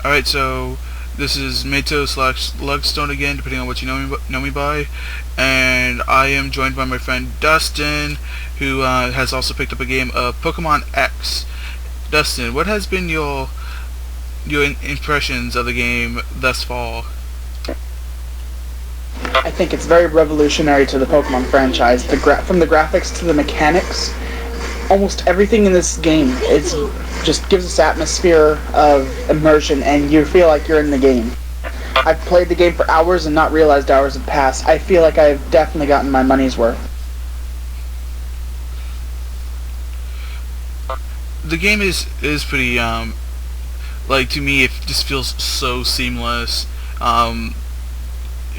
Alright, so this is Mato/Lugstone again, depending on what you know me by, and I am joined by my friend Dustin, who has also picked up a game of Pokemon X. Dustin, what has been your impressions of the game thus far? I think it's very revolutionary to the Pokemon franchise. From the graphics to the mechanics, almost everything in this game just gives this atmosphere of immersion, and you feel like you're in the game. I've played the game for hours and not realized hours have passed. I feel like I've definitely gotten my money's worth. The game is pretty like, to me it just feels so seamless,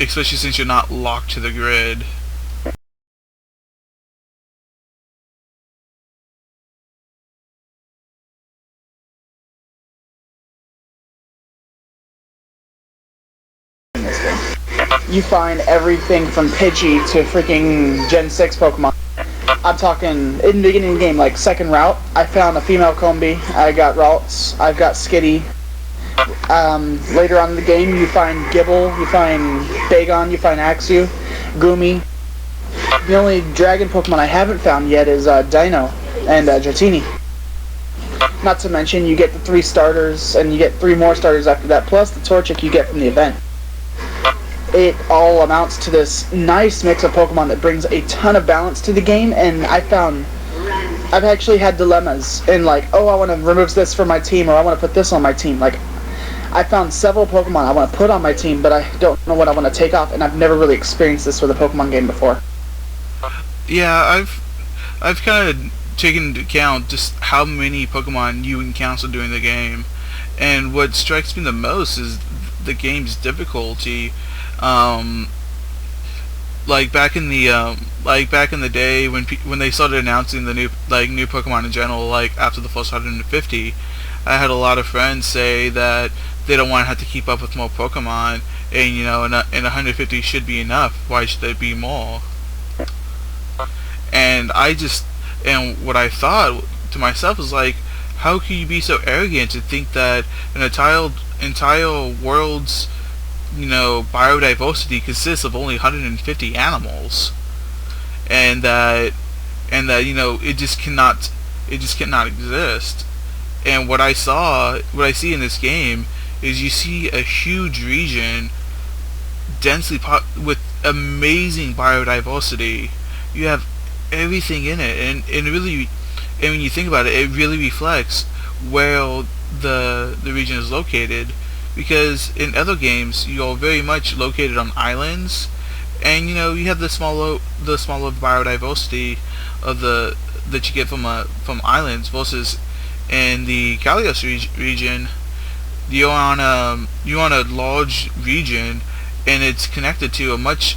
especially since you're not locked to the grid. You find everything from Pidgey to freaking Gen 6 Pokemon. I'm talking, in the beginning of the game, like second route, I found a female Combi, I got Ralts, I've got Skitty. Later on in the game, you find Gibble, you find Bagon, you find Axew, Gumi. The only dragon Pokemon I haven't found yet is Dino and Dratini. Not to mention, you get the 3 starters, and you get 3 more starters after that, plus the Torchic you get from the event. It all amounts to this nice mix of Pokemon that brings a ton of balance to the game, and I've actually had dilemmas in, like, oh, I want to remove this from my team, or I want to put this on my team. Like, I found several Pokemon I want to put on my team, but I don't know what I want to take off, and I've never really experienced this with a Pokemon game before. Yeah, I've kind of taken into account just how many Pokemon you encounter during the game, and what strikes me the most is the game's difficulty. Like back in the day when they started announcing the new Pokemon in general, like after the first 150, I had a lot of friends say that they don't want to have to keep up with more Pokemon, and and 150 should be enough. Why should there be more? And what I thought to myself was like, how can you be so arrogant to think that an entire world's biodiversity consists of only 150 animals, and that it just cannot exist. And what I see in this game is you see a huge region with amazing biodiversity. You have everything in it, and when you think about it, it really reflects where the region is located. Because in other games, you're very much located on islands, and you have the smaller biodiversity that you get from islands, versus in the Kalos region, you're on a large region, and it's connected to a much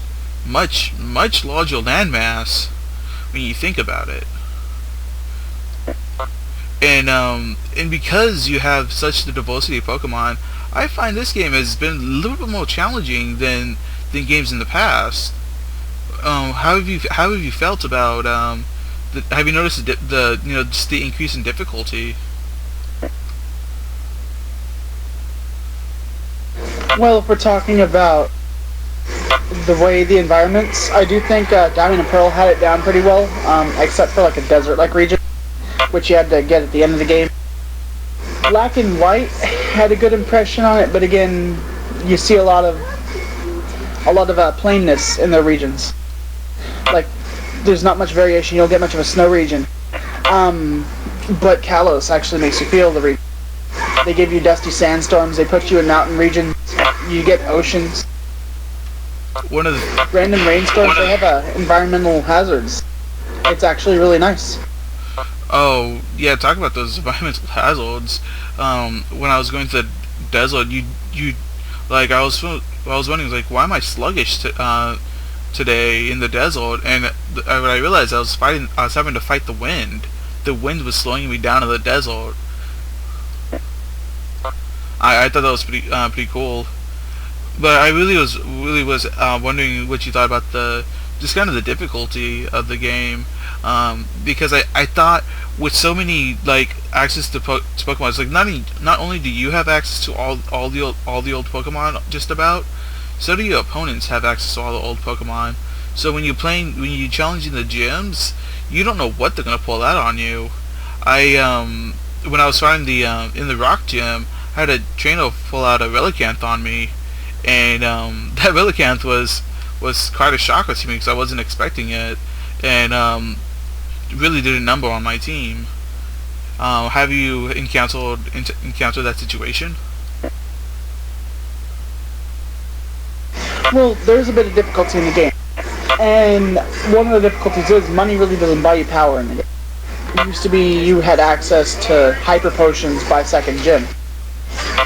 larger landmass when you think about it. And because you have such the diversity of Pokemon, I find this game has been a little bit more challenging than games in the past. How have you felt about have you noticed just the increase in difficulty? Well, if we're talking about the way the environments, I do think Diamond and Pearl had it down pretty well, except for like a desert-like region, which you had to get at the end of the game. Black and White had a good impression on it, but again, you see a lot of plainness in their regions. Like, there's not much variation. You don't get much of a snow region. But Kalos actually makes you feel the region. They give you dusty sandstorms. They put you in mountain regions. You get oceans. One of the random rainstorms. They have environmental hazards. It's actually really nice. Oh, yeah, talk about those environmental hazards. When I was going to the desert, I was wondering, like, why am I sluggish today in the desert? And when I realized I was having to fight the wind. The wind was slowing me down in the desert. I thought that was pretty cool. But I really was wondering what you thought about just kind of the difficulty of the game, because I thought with so many like access to Pokemon, it's like not only do you have access to all the old Pokemon, just about, so do your opponents have access to all the old Pokemon. So when you challenging the gyms, you don't know what they're gonna pull out on you. When I was fighting the in the Rock Gym, I had a trainer pull out a Relicanth on me, and that Relicanth was quite a shocker to me because I wasn't expecting it, and really did a number on my team. Have you encountered that situation? Well, there's a bit of difficulty in the game. And one of the difficulties is money really doesn't buy you power in the game. It used to be you had access to hyper potions by second gym.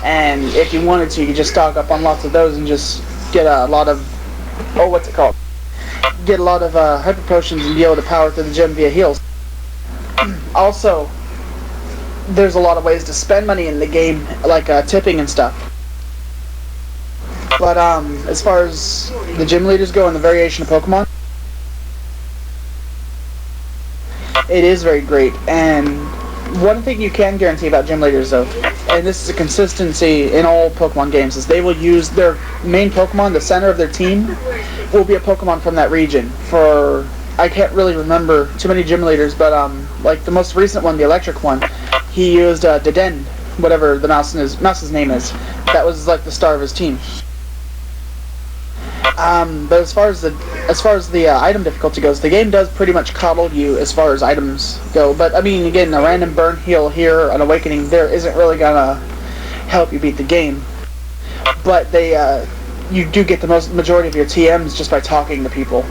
And if you wanted to, you could just stock up on lots of those and just get a lot of, what's it called? Get a lot of hyper potions and be able to power through the gym via heals. Also, there's a lot of ways to spend money in the game, like tipping and stuff. But as far as the gym leaders go and the variation of Pokemon, it is very great. And one thing you can guarantee about gym leaders, though, and this is a consistency in all Pokemon games, is they will use their main Pokemon, the center of their team, will be a Pokemon from that region. For, I can't really remember too many gym leaders, but like the most recent one, the electric one, he used Dedenne, whatever the mouse's name is. That was like the star of his team. But as far as the item difficulty goes, the game does pretty much coddle you as far as items go. But I mean, again, a random burn heal here, an awakening there, isn't really gonna help you beat the game. But you do get the majority of your TMs just by talking to people,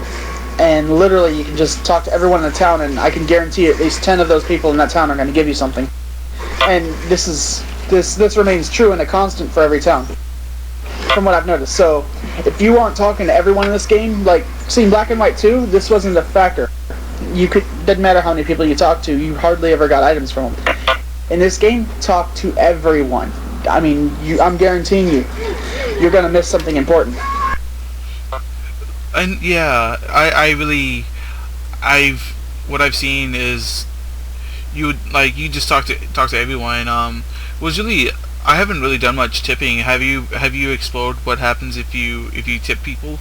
and literally you can just talk to everyone in the town, and I can guarantee at least 10 of those people in that town are going to give you something. And this remains true and a constant for every town, from what I've noticed. So if you aren't talking to everyone in this game, like seeing Black and White 2, this wasn't a factor. Didn't matter how many people you talked to, you hardly ever got items from them. In this game, talk to everyone. I mean, I'm guaranteeing you're gonna miss something important. And yeah, what I've seen is you just talk to everyone. Was really, I haven't really done much tipping. Have you explored what happens if you tip people?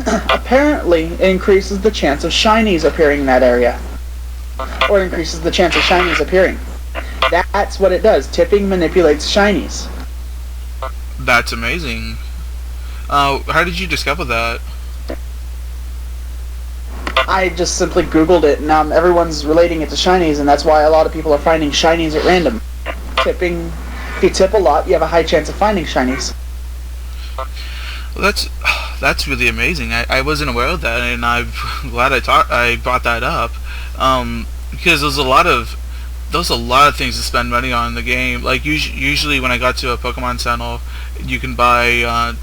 Apparently, it increases the chance of shinies appearing in that area, or it increases the chance of shinies appearing. That's what it does. Tipping manipulates shinies. That's amazing. How did you discover that? I just simply Googled it, and everyone's relating it to shinies, and that's why a lot of people are finding shinies at random. Tipping, if you tip a lot, you have a high chance of finding shinies. Well, that's really amazing. I wasn't aware of that, and I'm glad I brought that up, because there's a lot of things to spend money on in the game. Like usually when I got to a Pokemon Center, you can buy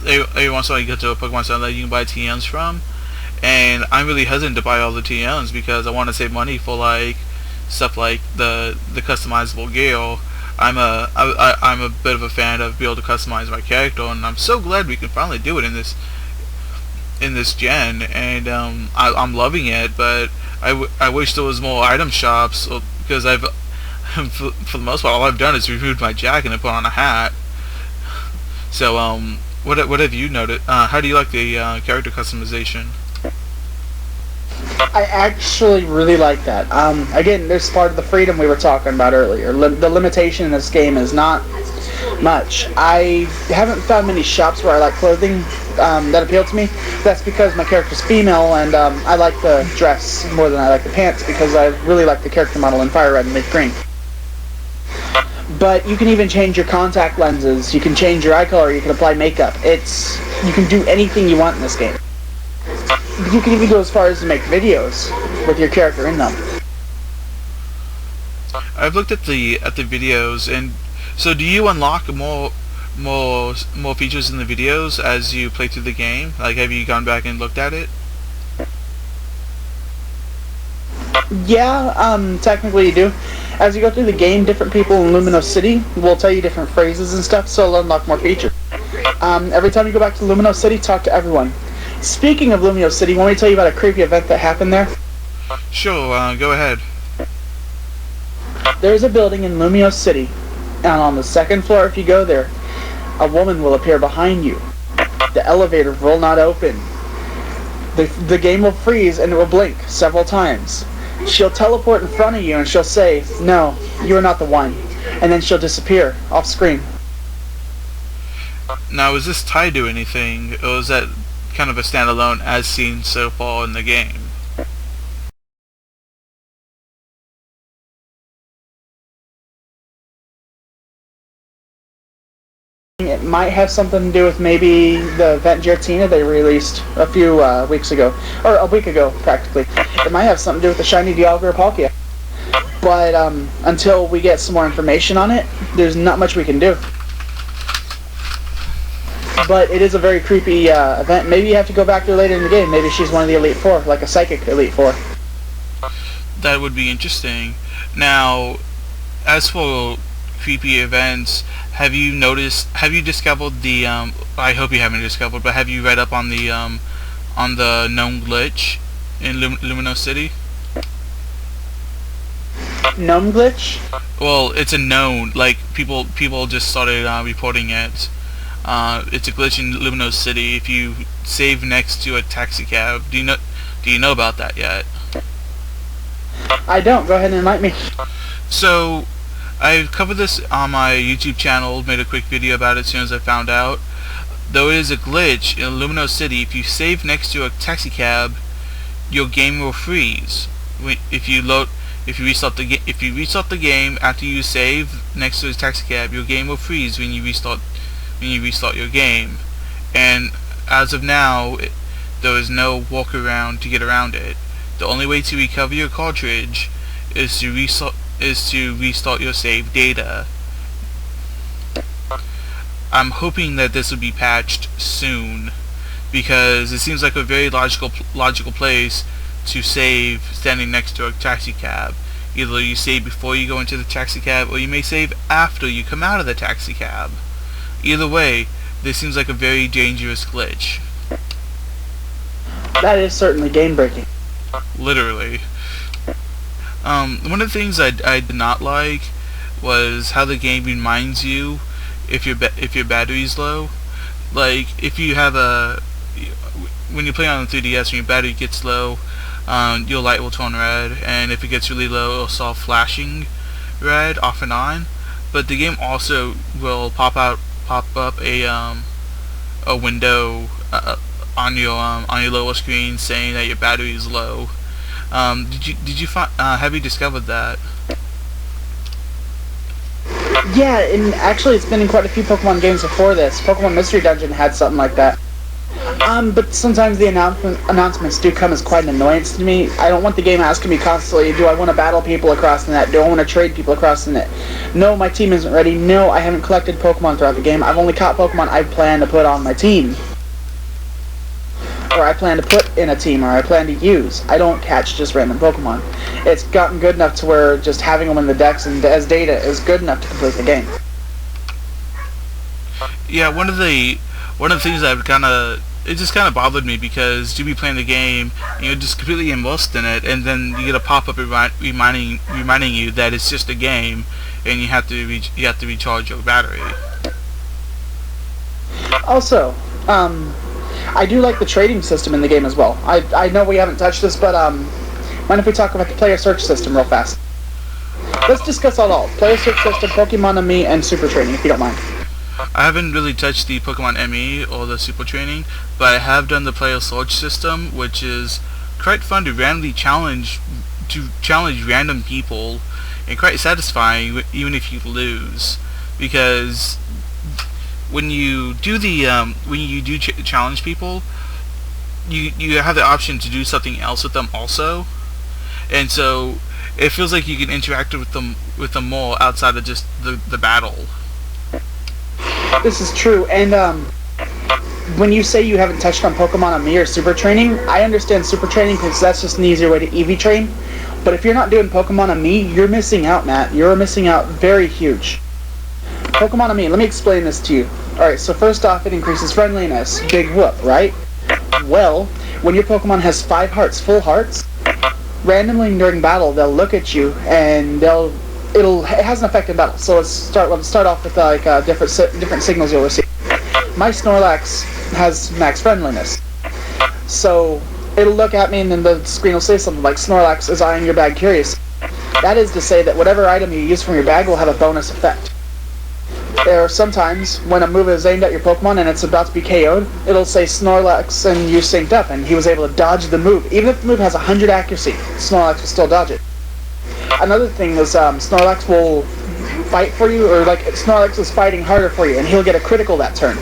every once in a while you get to a Pokemon Center that you can buy TMs from, and I'm really hesitant to buy all the TMs because I want to save money for like stuff like the customizable gear. I'm a bit of a fan of being able to customize my character, and I'm so glad we can finally do it in this gen, and I'm loving it. But I wish there was more item shops, because I've for the most part all I've done is removed my jacket and put on a hat. So what have you noticed? How do you like the character customization? I actually really like that. Again, this is part of the freedom we were talking about earlier. The limitation in this game is not much. I haven't found many shops where I like clothing that appeal to me. That's because my character's female, and I like the dress more than I like the pants, because I really like the character model in Fire Red and Leaf Green. But you can even change your contact lenses, you can change your eye color, you can apply makeup. You can do anything you want in this game. You can even go as far as to make videos with your character in them. I've looked at the videos, and so do you unlock more features in the videos as you play through the game? Like, have you gone back and looked at it? Yeah, technically you do. As you go through the game, different people in Lumino City will tell you different phrases and stuff, so it'll unlock more features. Every time you go back to Lumino City, talk to everyone. Speaking of Lumino City, want me to tell you about a creepy event that happened there? Sure, go ahead. There's a building in Lumio City, and on the second floor, if you go there, a woman will appear behind you. The elevator will not open. The game will freeze and it will blink several times. She'll teleport in front of you and she'll say, "No, you are not the one." And then she'll disappear off screen. Now, is this tied to anything, or is that kind of a standalone as seen so far in the game? It might have something to do with maybe the event Giratina they released a few weeks ago, or a week ago practically. It might have something to do with the shiny Dialga Palkia. But until we get some more information on it, there's not much we can do. But it is a very creepy event. Maybe you have to go back there later in the game. Maybe she's one of the Elite Four, like a Psychic Elite Four. That would be interesting. Now, as for creepy events, have you discovered the, I hope you haven't discovered, but have you read up on the known glitch in Lumino City? Gnome glitch? Well, it's a known, like, people just started reporting it. It's a glitch in Lumino City. If you save next to a taxi cab, do you know about that yet? I don't. Go ahead and enlighten me. So, I've covered this on my YouTube channel, made a quick video about it as soon as I found out. There is a glitch in Lumino City. If you save next to a taxi cab, your game will freeze. If you restart the game after you save next to a taxi cab, your game will freeze when you restart your game. And as of now, there is no workaround to get around it. The only way to recover your cartridge is to restart your save data. I'm hoping that this will be patched soon, because it seems like a very logical place to save standing next to a taxi cab. Either you save before you go into the taxi cab, or you may save after you come out of the taxi cab. Either way, this seems like a very dangerous glitch. That is certainly game breaking. Literally. One of the things I did not like was how the game reminds you if your battery's low. Like, if you have when you play on the 3DS, when your battery gets low, your light will turn red, and if it gets really low, it'll start flashing red off and on. But the game also will pop up a window on your lower screen saying that your battery is low. Have you discovered that? Yeah, and actually it's been in quite a few Pokemon games before this. Pokemon Mystery Dungeon had something like that. But sometimes the announcements do come as quite an annoyance to me. I don't want the game asking me constantly, do I want to battle people across the net? Do I want to trade people across the net? No, my team isn't ready. No, I haven't collected Pokemon throughout the game. I've only caught Pokemon I plan to put on my team. Or I plan to put in a team, or I plan to use. I don't catch just random Pokemon. It's gotten good enough to where just having them in the decks and as data is good enough to complete the game. Yeah, one of the things that it just kind of bothered me, because you be playing the game, you're just completely immersed in it, and then you get a pop-up reminding you that it's just a game, and you have to recharge your battery. Also, I do like the trading system in the game as well. I know we haven't touched this, but mind if we talk about the player search system real fast? Let's discuss all. Player search system, Pokemon ME, and Super Training, if you don't mind. I haven't really touched the Pokemon ME or the Super Training, but I have done the player search system, which is quite fun to randomly challenge random people, and quite satisfying even if you lose, because when you do challenge people, you have the option to do something else with them also, and so it feels like you can interact with them more outside of just the battle. This is true, and when you say you haven't touched on Pokemon ME or Super Training, I understand Super Training because that's just an easier way to EV train, but if you're not doing Pokemon ME, you're missing out, Matt. You're missing out very huge. Pokemon ME, let me explain this to you. Alright, so first off, it increases friendliness. Big whoop, right? Well, when your Pokemon has 5 hearts, full hearts, randomly during battle, they'll look at you and it has an effect in battle. So let's start off with different signals you'll receive. My Snorlax has max friendliness, so it'll look at me and then the screen will say something like Snorlax is eyeing your bag curiously. That is to say that whatever item you use from your bag will have a bonus effect. There are sometimes when a move is aimed at your Pokemon and it's about to be KO'd, it'll say Snorlax and you synced up, and he was able to dodge the move. Even if the move has 100 accuracy, Snorlax will still dodge it. Another thing is Snorlax will fight for you, or like Snorlax is fighting harder for you, and he'll get a critical that turn.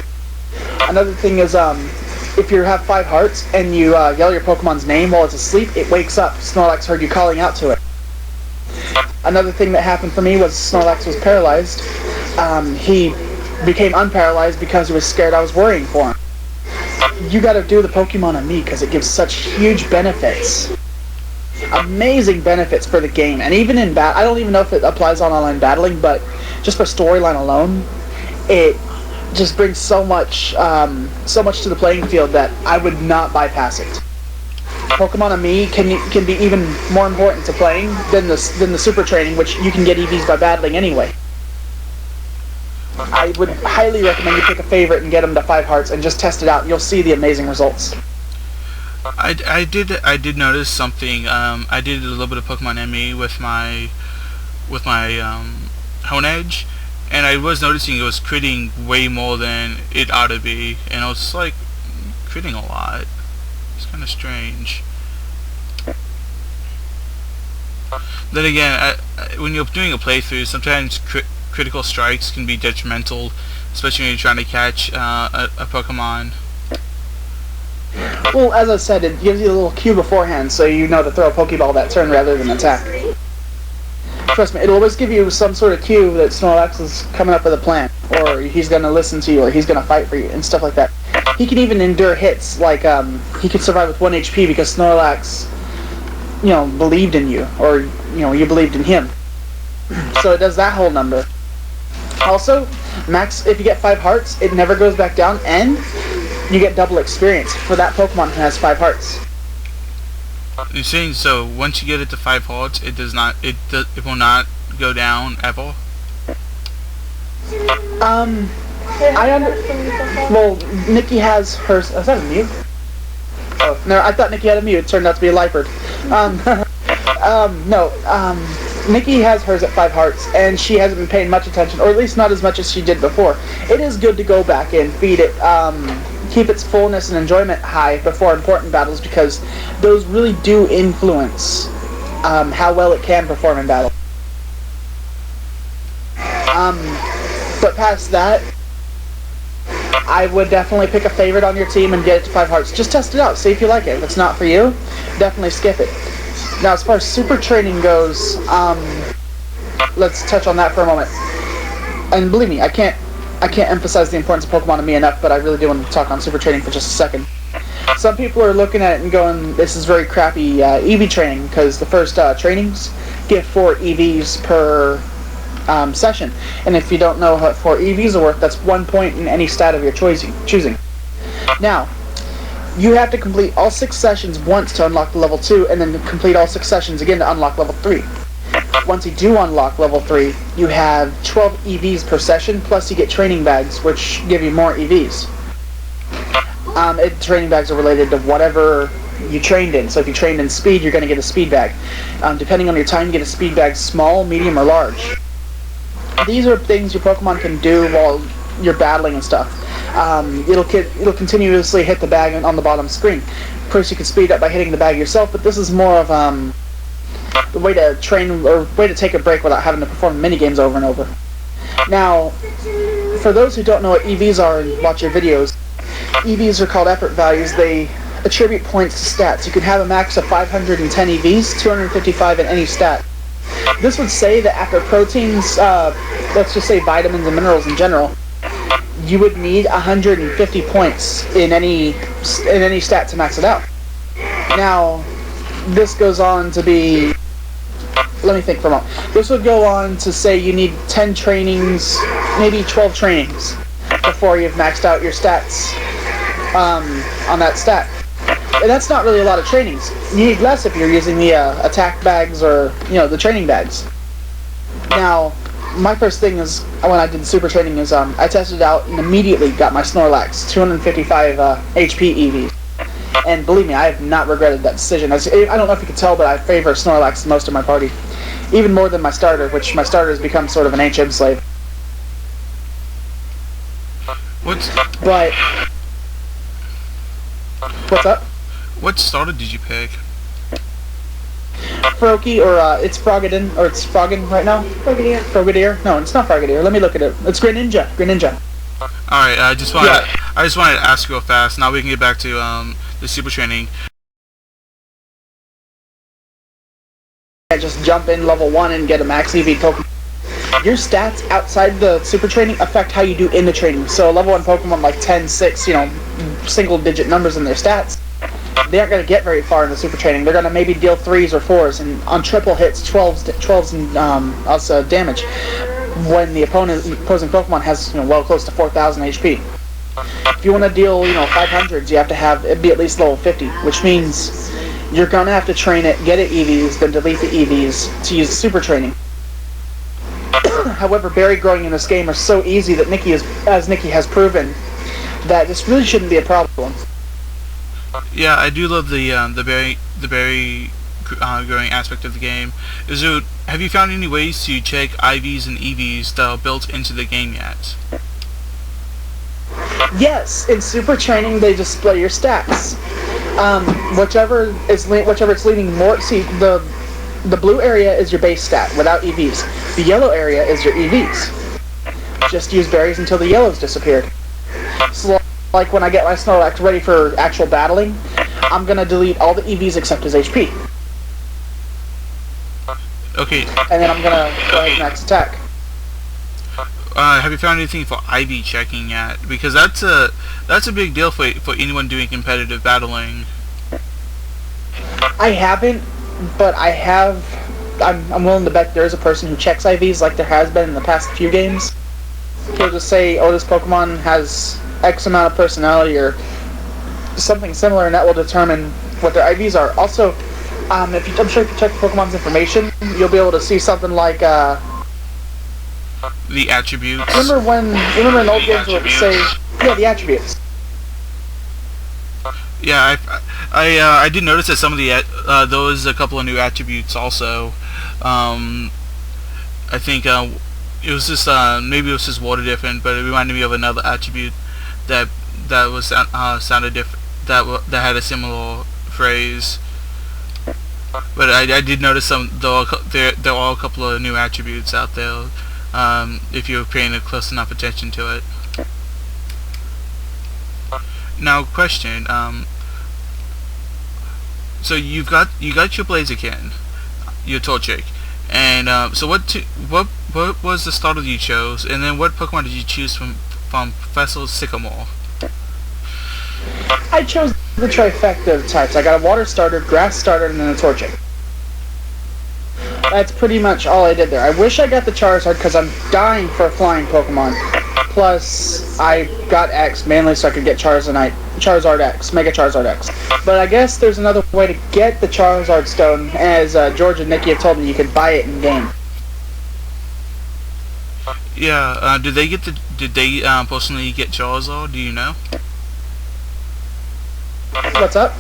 Another thing is if you have 5 hearts and you yell your Pokemon's name while it's asleep, it wakes up. Snorlax heard you calling out to it. Another thing that happened for me was Snorlax was paralyzed. He became unparalyzed because he was scared I was worrying for him. You gotta do the Pokemon on me because it gives such huge benefits. Amazing benefits for the game. And even in I don't even know if it applies on online battling, but just for storyline alone, it just brings so much to the playing field that I would not bypass it. Pokemon on me can be even more important to playing than the super training, which you can get EVs by battling anyway. I would highly recommend you pick a favorite and get them to 5 hearts and just test it out. You'll see the amazing results. I did notice something. I did a little bit of Pokemon ME with my Honedge, and I was noticing it was critting way more than it ought to be, and I was like critting a lot. It's kind of strange. Then again, when you're doing a playthrough, sometimes critical strikes can be detrimental, especially when you're trying to catch a Pokemon. Well, as I said, it gives you a little cue beforehand, so you know to throw a Pokeball that turn rather than attack. Trust me, it'll always give you some sort of cue that Snorlax is coming up with a plan, or he's going to listen to you, or he's going to fight for you, and stuff like that. He can even endure hits, like he can survive with 1 HP because Snorlax, believed in you, or you believed in him. So it does that whole number. Also, max, if you get 5 hearts, it never goes back down, and you get double experience for that Pokemon who has 5 hearts. You're saying so once you get it to 5 hearts, it will not go down ever? Well, Nikki has hers. Is that a Mew? Oh, no, I thought Nikki had a Mew. It turned out to be a Liepard. Nikki has hers at 5 hearts, and she hasn't been paying much attention, or at least not as much as she did before. It is good to go back and feed it, keep its fullness and enjoyment high before important battles, because those really do influence how well it can perform in battle. But past that, I would definitely pick a favorite on your team and get it to 5 hearts. Just test it out, see if you like it. If it's not for you, definitely skip it. Now, as far as super training goes, let's touch on that for a moment. And believe me, I can't emphasize the importance of Pokemon to me enough, but I really do want to talk on super training for just a second. Some people are looking at it and going, this is very crappy EV training, because the first trainings give 4 EVs per session. And if you don't know what 4 EVs are worth, that's 1 point in any stat of your choosing. Now, you have to complete all 6 sessions once to unlock the level 2, and then complete all 6 sessions again to unlock level 3. Once you do unlock level 3, you have 12 EVs per session, plus you get training bags, which give you more EVs. Training bags are related to whatever you trained in. So if you trained in speed, you're going to get a speed bag. Depending on your time, you get a speed bag small, medium, or large. These are things your Pokemon can do while you're battling and stuff. It'll continuously hit the bag on the bottom screen. Of course, you can speed up by hitting the bag yourself, but this is more of the way to train, or way to take a break without having to perform minigames over and over. Now, for those who don't know what EVs are and watch your videos, EVs are called effort values. They attribute points to stats. You can have a max of 510 EVs, 255 in any stat. This would say that after proteins, let's just say vitamins and minerals in general, you would need 150 points in any stat to max it out. Now, this goes on to be, let me think for a moment. This would go on to say you need 10 trainings, maybe 12 trainings, before you've maxed out your stats on that stat. And that's not really a lot of trainings. You need less if you're using the attack bags or the training bags. Now, my first thing is when I did super training is I tested it out and immediately got my Snorlax 255 HP EV. And believe me, I have not regretted that decision. I don't know if you can tell, but I favor Snorlax most of my party, even more than my starter, which my starter has become sort of an HM slave. But what's up? What starter did you pick? Froakie, or it's Froggadon, or it's Froggen right now? Frogadier? No, it's not Frogadier. Let me look at it. It's Greninja. Alright, I just wanted to ask real fast. Now we can get back to the super training. Just jump in level 1 and get a max EV Pokemon. Your stats outside the super training affect how you do in the training. So level 1 Pokemon like 10, 6, single digit numbers in their stats, they aren't going to get very far in the super training. They're going to maybe deal 3s or 4s, and on triple hits, 12s and also damage, when the opposing Pokemon has well close to 4,000 HP. If you want to deal 500s, you have to have it be at least level 50, which means you're going to have to train it, get it EVs, then delete the EVs to use the super training. However, berry growing in this game are so easy that Nikki has proven that this really shouldn't be a problem. Yeah, I do love the berry growing aspect of the game. Have you found any ways to check IVs and EVs that are built into the game yet? Yes, in super training they display your stats. Whichever it's leaning more. See, the blue area is your base stat without EVs. The yellow area is your EVs. Just use berries until the yellows disappeared. So, like when I get my Snorlax ready for actual battling, I'm gonna delete all the EVs except his HP. Okay. And then I'm gonna go ahead and max attack. Have you found anything for IV checking yet? Because that's a big deal for anyone doing competitive battling. I haven't, but I have. I'm willing to bet there is a person who checks IVs like there has been in the past few games. He'll just say, "Oh, this Pokemon has X amount of personality," or something similar, and that will determine what their IVs are. Also, I'm sure if you check Pokemon's information, you'll be able to see something like the attributes. Remember in old games where it would say, the attributes. Yeah, I did notice that some of the there was a couple of new attributes also. I think it was just maybe it was just water different, but it reminded me of another attribute that was sounded different, that had a similar phrase. But I did notice there are a couple of new attributes out there. If you're paying a close enough attention to it. Now, question. So you got your Blaziken, your Torchic, and so what was the starter you chose, and then what Pokemon did you choose from Professor Sycamore? I chose the trifecta of types. I got a water starter, grass starter, and then a Torchic. That's pretty much all I did there. I wish I got the Charizard because I'm dying for a flying Pokemon. Plus, I got X mainly so I could get Charizard X, Mega Charizard X. But I guess there's another way to get the Charizard Stone, as George and Nikki have told me you could buy it in game. Yeah. Did they personally get Charizard? Do you know? What's up?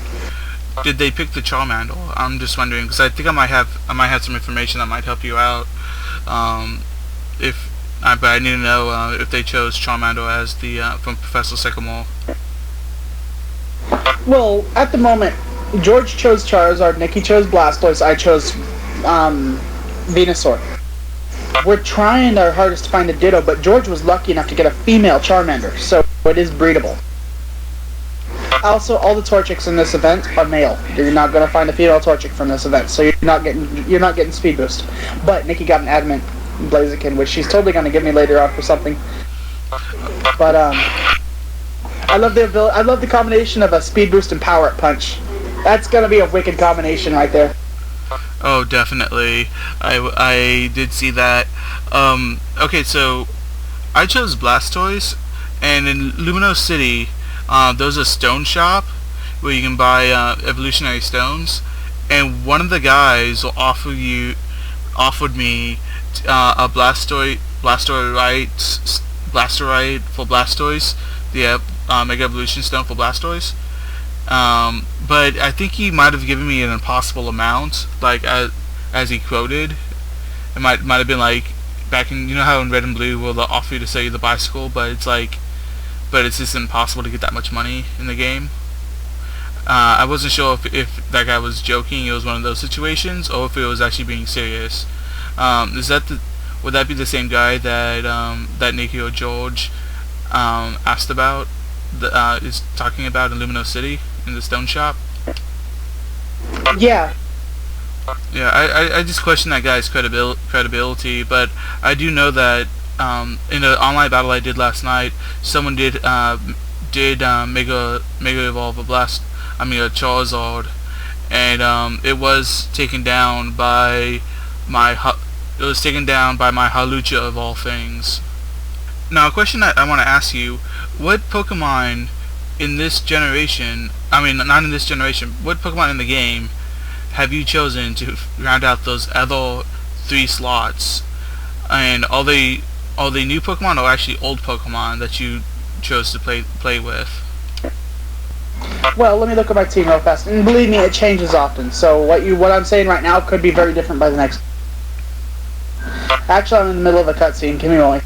Did they pick the Charmander? I'm just wondering because I think I might have some information that might help you out. But I need to know if they chose Charmander as the from Professor Sycamore. Well, at the moment, George chose Charizard, Nikki chose Blastoise, I chose Venusaur. We're trying our hardest to find a Ditto, but George was lucky enough to get a female Charmander, so it is breedable. Also, all the Torchics in this event are male. You're not going to find a female Torchic from this event, so you're not getting Speed Boost. But Nikki got an Adamant Blaziken, which she's totally going to give me later on for something. But I love the combination of a Speed Boost and Power Up Punch. That's going to be a wicked combination right there. Oh, definitely. I did see that. Okay, so I chose Blastoise, and in Lumino City, there's a stone shop, where you can buy evolutionary stones, and one of the guys will offered me a Blastoise for Blastoise, the Mega Evolution Stone for Blastoise. But I think he might have given me an impossible amount, like as he quoted. It might have been like back in, you know how in Red and Blue will they offer you to sell you the bicycle, but it's just impossible to get that much money in the game. I wasn't sure if that guy was joking, it was one of those situations, or if it was actually being serious. Would that be the same guy that Nicky or George asked about, is talking about in Lumino City in the stone shop? Yeah. Yeah, I just question that guy's credibility, but I do know that in an online battle I did last night, someone did mega evolve a Charizard, and it was taken down by my Halucha of all things. Now, a question that I want to ask you: what Pokemon in this generation, I mean, not in this generation, what Pokemon in the game have you chosen to round out those other 3 slots? And are they new Pokemon or actually old Pokemon that you chose to play with? Well, let me look at my team real fast, and believe me, it changes often. So what I'm saying right now could be very different by the next. Actually, I'm in the middle of a cutscene. Give me a moment.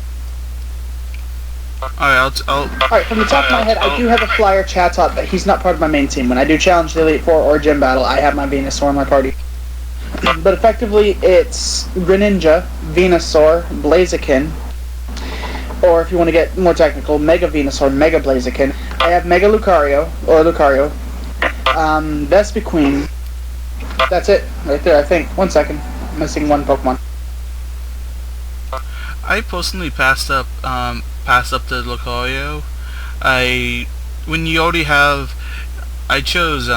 Alright, Alright, from the top of my head, I do have a flyer Chatot, but he's not part of my main team. When I do challenge the Elite Four or Gym Battle, I have my Venusaur in my party. But effectively, it's Greninja, Venusaur, Blaziken, or if you want to get more technical, Mega Venusaur, Mega Blaziken. I have Mega Lucario, Vespiquen. That's it, right there, I think. 1 second. I'm missing one Pokemon. I personally passed up the Lucario. When you already have, I chose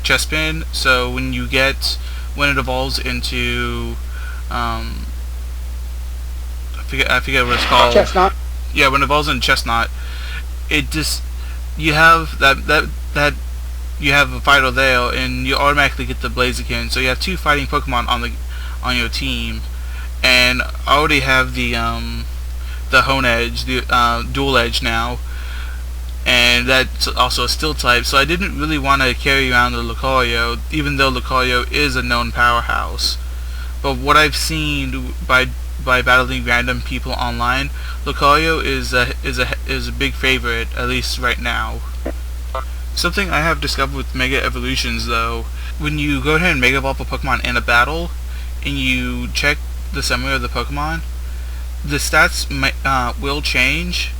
Chespin, so when it evolves into I forget what it's called. Chestnut. Yeah, when it evolves into Chestnut, it just you have that you have a fighter there, and you automatically get the Blaziken. So you have 2 fighting Pokemon on your team, and I already have the Hone Edge, the Dual Edge now, and that's also a Steel type. So I didn't really want to carry around the Lucario, even though Lucario is a known powerhouse. But what I've seen by battling random people online, Lucario is a big favorite, at least right now. Something I have discovered with Mega Evolutions, though, when you go ahead and Mega Evolve a Pokemon in a battle, and you check the summary of the Pokemon, the stats will change,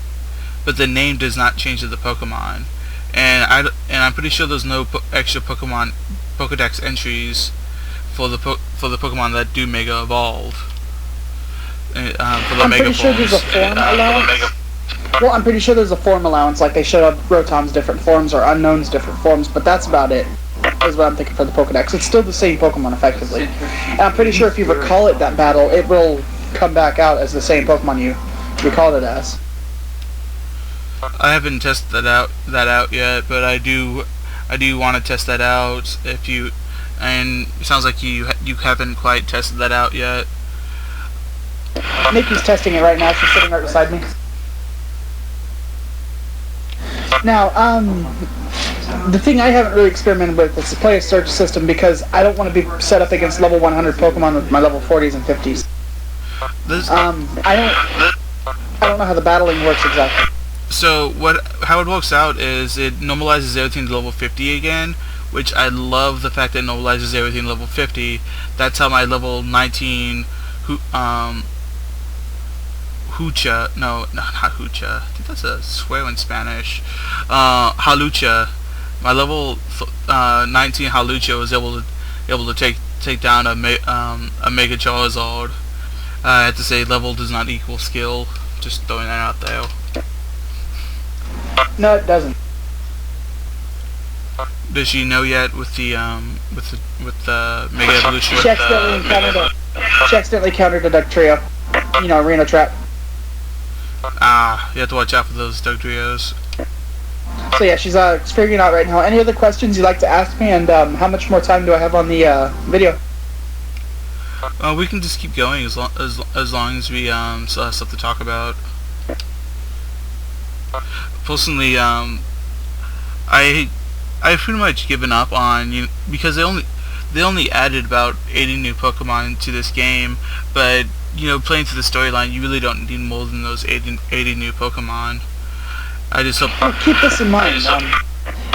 but the name does not change to the Pokemon. And I'm pretty sure there's no extra Pokemon Pokedex entries for the Pokemon that do Mega Evolve. For the I'm Mega pretty sure forms. there's a form allowance. Well, I'm pretty sure there's a form allowance, like they showed Rotom's different forms or Unknown's different forms, but that's about it, is what I'm thinking for the Pokedex. It's still the same Pokemon, effectively. And I'm pretty sure if you recall it that battle, it will come back out as the same Pokemon you recalled it as. I haven't tested that out yet, but I do want to test that out. And it sounds like you haven't quite tested that out yet. Nikki's testing it right now. She's sitting right beside me. Now, the thing I haven't really experimented with is the player search system, because I don't want to be set up against level 100 Pokemon with my level 40s and 50s. I don't know how the battling works exactly. So how it works out is it normalizes everything to level 50 again, which I love the fact that it normalizes everything to level 50. That's how my level 19 Hucha, no, not Hucha, I think that's a swear in Spanish, Halucha, my level 19 Halucha was able to take down a Mega Charizard. I have to say, level does not equal skill, just throwing that out there. No, it doesn't. Does she know yet with the Mega Evolution? She accidentally countered a Dugtrio. You know, Arena Trap. You have to watch out for those Dugtrios. So yeah, she's figuring it out right now. Any other questions you'd like to ask me, and how much more time do I have on the video? We can just keep going as long as we still have stuff to talk about. Personally, I've pretty much given up on because they only added about 80 new Pokemon to this game, but playing through the storyline, you really don't need more than those 80 new Pokemon. I just hope. Well, keep this in mind.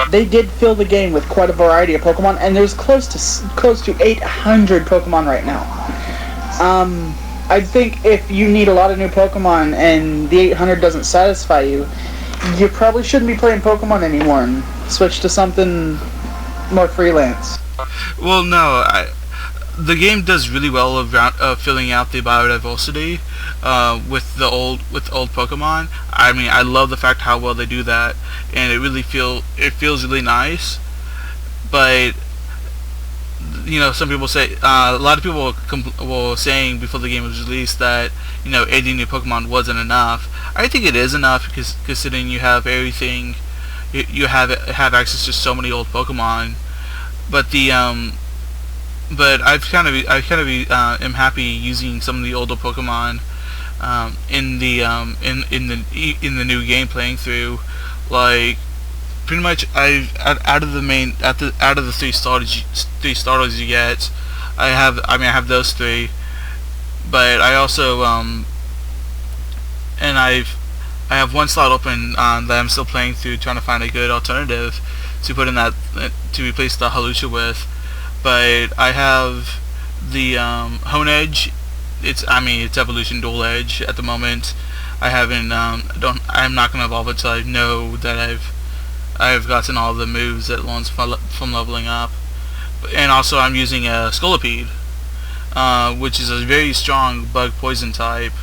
They did fill the game with quite a variety of Pokemon, and there's close to 800 Pokemon right now. I think if you need a lot of new Pokemon and the 800 doesn't satisfy you, you probably shouldn't be playing Pokemon anymore and switch to something more freelance. Well, no, the game does really well of filling out the biodiversity with old Pokemon. I mean, I love the fact how well they do that, and it feels really nice. But some people say a lot of people were saying before the game was released that 80 new Pokemon wasn't enough. I think it is enough because considering you have everything, you have access to so many old Pokemon. But but I am happy using some of the older Pokemon in the new game playing through. Like pretty much, out of the three starters you get, I have those three, but I also and I have one slot open that I'm still playing through, trying to find a good alternative to put in that to replace the Halusha with. But I have the Hone Edge. It's Evolution Dual Edge at the moment. I'm not gonna evolve it till I know that I've gotten all the moves that learns from leveling up. And also I'm using a Scolipede, which is a very strong bug poison type.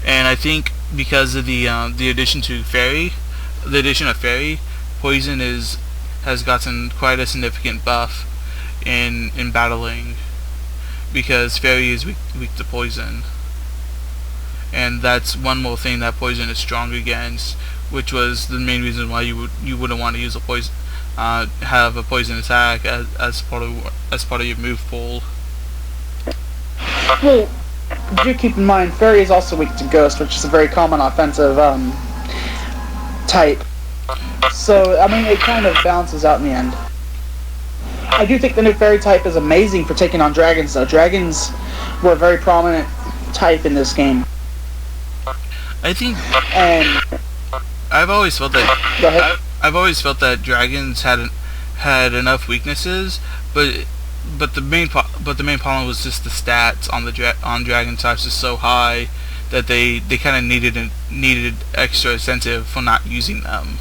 And I think because of the addition of Fairy, poison has gotten quite a significant buff in battling, because Fairy is weak to poison, and that's one more thing that poison is strong against, which was the main reason why you wouldn't want to use have a poison attack as part of your move pool. Well, do keep in mind, Fairy is also weak to Ghost, which is a very common offensive type. So, I mean, it kind of balances out in the end. I do think the new Fairy type is amazing for taking on dragons, though. Dragons were a very prominent type in this game. I think, and I've always felt that. Go ahead. I've always felt that dragons had enough weaknesses, but the main problem was just the stats on dragon types is so high that they kind of needed extra incentive for not using them.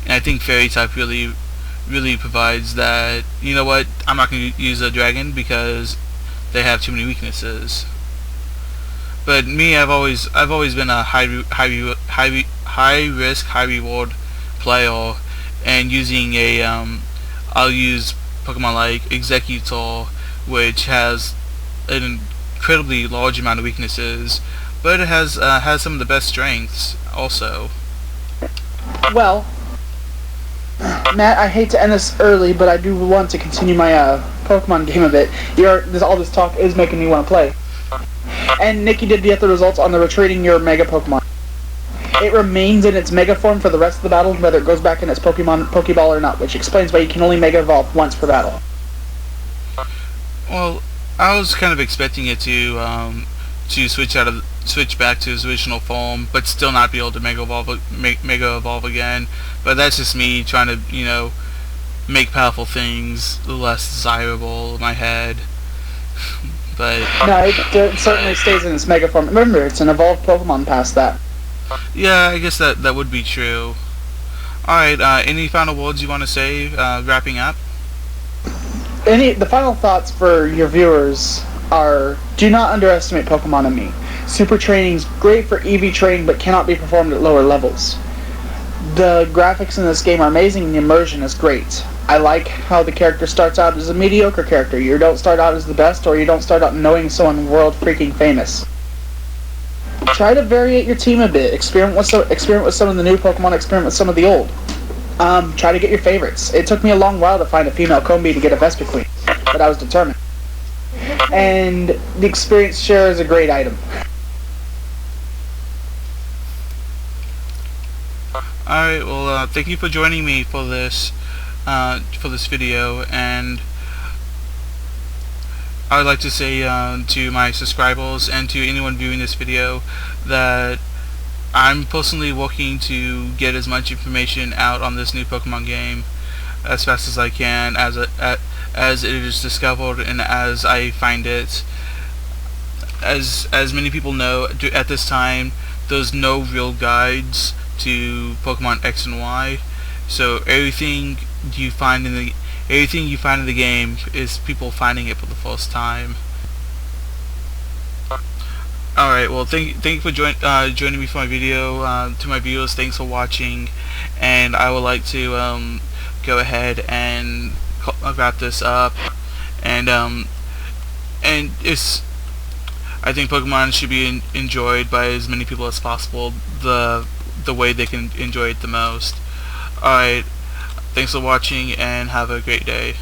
And I think Fairy type really provides that. You know what? I'm not going to use a dragon because they have too many weaknesses. But me, I've always been a high risk, high reward player, and using I'll use Pokemon like Executor, which has an incredibly large amount of weaknesses, but it has some of the best strengths also. Well, Matt, I hate to end this early, but I do want to continue my Pokemon game a bit. All this talk is making me want to play. And Nikki did get the results on the retreating your Mega Pokemon. It remains in its Mega form for the rest of the battle, whether it goes back in its Pokeball or not, which explains why you can only Mega Evolve once per battle. Well, I was kind of expecting it to switch back to its original form, but still not be able to Mega Evolve again. But that's just me trying to, make powerful things less desirable in my head. But no, it certainly stays in its Mega form. Remember, it's an evolved Pokemon past that. Yeah, I guess that would be true. Alright, any final words you want to say, wrapping up? The final thoughts for your viewers are, do not underestimate Pokemon and me. Super training is great for EV training, but cannot be performed at lower levels. The graphics in this game are amazing, and the immersion is great. I like how the character starts out as a mediocre character. You don't start out as the best, or you don't start out knowing someone world freaking famous. try to variate your team a bit. Experiment with some of the new Pokemon. Experiment with some of the old. Try to get your favorites. It took me a long while to find a female Combi to get a Vespiquen, but I was determined. And the experience share is a great item. Alright, well, thank you for joining me for this video, and I would like to say to my subscribers and to anyone viewing this video that I'm personally working to get as much information out on this new Pokemon game as fast as I can, as it is discovered and as I find it. As many people know, at this time there's no real guides to Pokemon X and Y, so everything you find in the game is people finding it for the first time. Alright, well, thank you for joining me for my video. To my viewers, thanks for watching, and I would like to go ahead and wrap this up. And I think Pokemon should be enjoyed by as many people as possible, the way they can enjoy it the most. Alright, thanks for watching and have a great day.